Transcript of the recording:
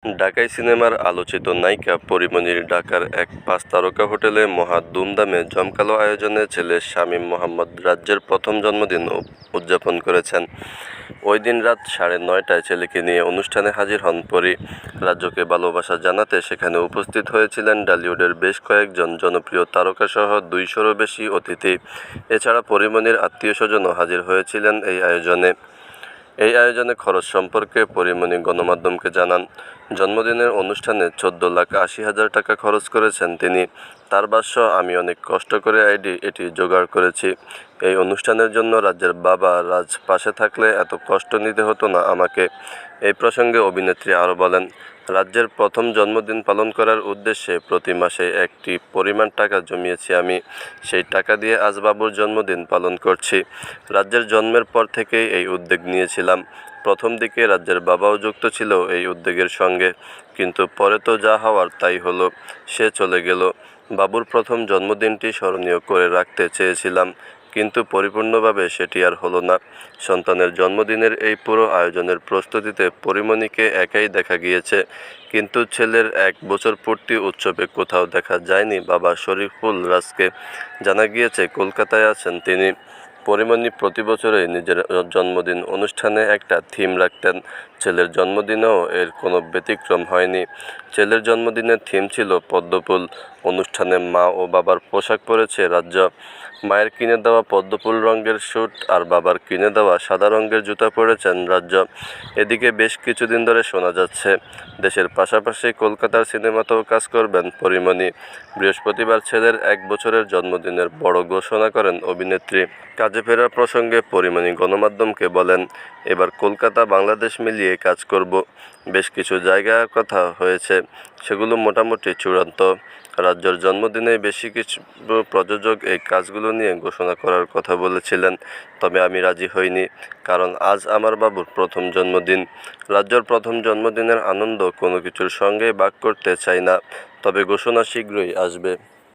ঢাকাই সিনেমার আলোচিত নায়িকা পরীমনির ঢাকার এক ৫ তারকা হোটেলে মহা ধুমধামে জমকালো আয়োজনে ছেলে শামীম মোহাম্মদ রাজ্যের প্রথম জন্মদিন উদযাপন করেছেন। ওই দিন রাত ৯:৩০টায় ছেলেকে নিয়ে অনুষ্ঠানে হাজির হন পরী। রাজ্যকে ভালোবাসা জানাতে সেখানে উপস্থিত হয়েছিলেন ঢালিউডের বেশ কয়েকজন জনপ্রিয় তারকাসহ ২০০-রও বেশি অতিথি। এছাড়া পরীমনির আত্মীয়স্বজনও হাজির হয়েছিলেন এই আয়োজনে খরচ সম্পর্কে পরীমনি গণমাধ্যমকে জানান, জন্মদিনের অনুষ্ঠানে ১৪,৮০,০০০ টাকা খরচ করেছেন তিনি। তার ভাষ্য, আমি অনেক কষ্ট করে এটি জোগাড় করেছি। এই অনুষ্ঠানের জন্য রাজ্যের বাবা রাজ পাশে থাকলে এত কষ্ট নিতে হতো না আমাকে। এই প্রসঙ্গে অভিনেত্রী আরও বলেন, রাজ্যের প্রথম জন্মদিন পালন করার উদ্দেশ্যে প্রতি মাসে একটি পরিমাণ টাকা জমিয়েছি আমি। সেই টাকা দিয়ে আজ বাবুর জন্মদিন পালন করছি। রাজ্যের জন্মের পর থেকেই এই উদ্যোগ নিয়েছিলাম। প্রথম দিকে রাজ্যের বাবাও যুক্ত ছিল এই উদ্যোগের সঙ্গে, কিন্তু পরে তো যা হওয়ার তাই হলো। সে চলে গেল। বাবুর প্রথম জন্মদিনটি স্মরণীয় করে রাখতে চেয়েছিলাম, কিন্তু পরিপূর্ণভাবে সেটি আর হলো না। সন্তানের জন্মদিনের এই পুরো আয়োজনের প্রস্তুতিতে পরীমনিকে একাই দেখা গিয়েছে, কিন্তু ছেলের ১ বছর পূর্তি উৎসবে কোথাও দেখা যায়নি বাবা শরীফুল রাজকে। জানা গিয়েছে কলকাতায় আছেন তিনি। পরীমনি প্রতি বছরই নিজের জন্মদিন অনুষ্ঠানে একটা থিম রাখতেন। ছেলের জন্মদিনেও এর কোনো ব্যতিক্রম হয়নি। ছেলের জন্মদিনের থিম ছিল পদ্মফুল। অনুষ্ঠানে মা ও বাবার পোশাক পরেছে রাজ্য। মায়ের কিনে দেওয়া পদ্মফুল রঙের স্যুট আর বাবার কিনে দেওয়া সাদা রঙের জুতা পরেছেন রাজ্য। এদিকে বেশ কিছুদিন ধরে শোনা যাচ্ছে, দেশের পাশাপাশি কলকাতার সিনেমাতেও কাজ করবেন পরীমনি। বৃহস্পতিবার ছেলের ১ বছরের জন্মদিনের বড় ঘোষণা করেন অভিনেত্রী। কাজে ফেরার প্রসঙ্গে পরীমনি গণমাধ্যমকে বলেন, এবার কলকাতা বাংলাদেশ মিলিয়ে কাজ করব। বেশ কিছু জায়গার কথা হয়েছে, সেগুলো মোটামুটি চূড়ান্ত। রাজ্যের জন্মদিনে বেশি কিছু প্রযোজক এই কাজগুলো নিয়ে ঘোষণা করার কথা বলেছিলেন, তবে আমি রাজি হইনি, কারণ আজ আমার বাবুর প্রথম জন্মদিন। রাজ্যর প্রথম জন্মদিনের আনন্দ কোনো কিছুর সঙ্গেই ভাগ করতে চাই না, তবে ঘোষণা শীঘ্রই আসবে।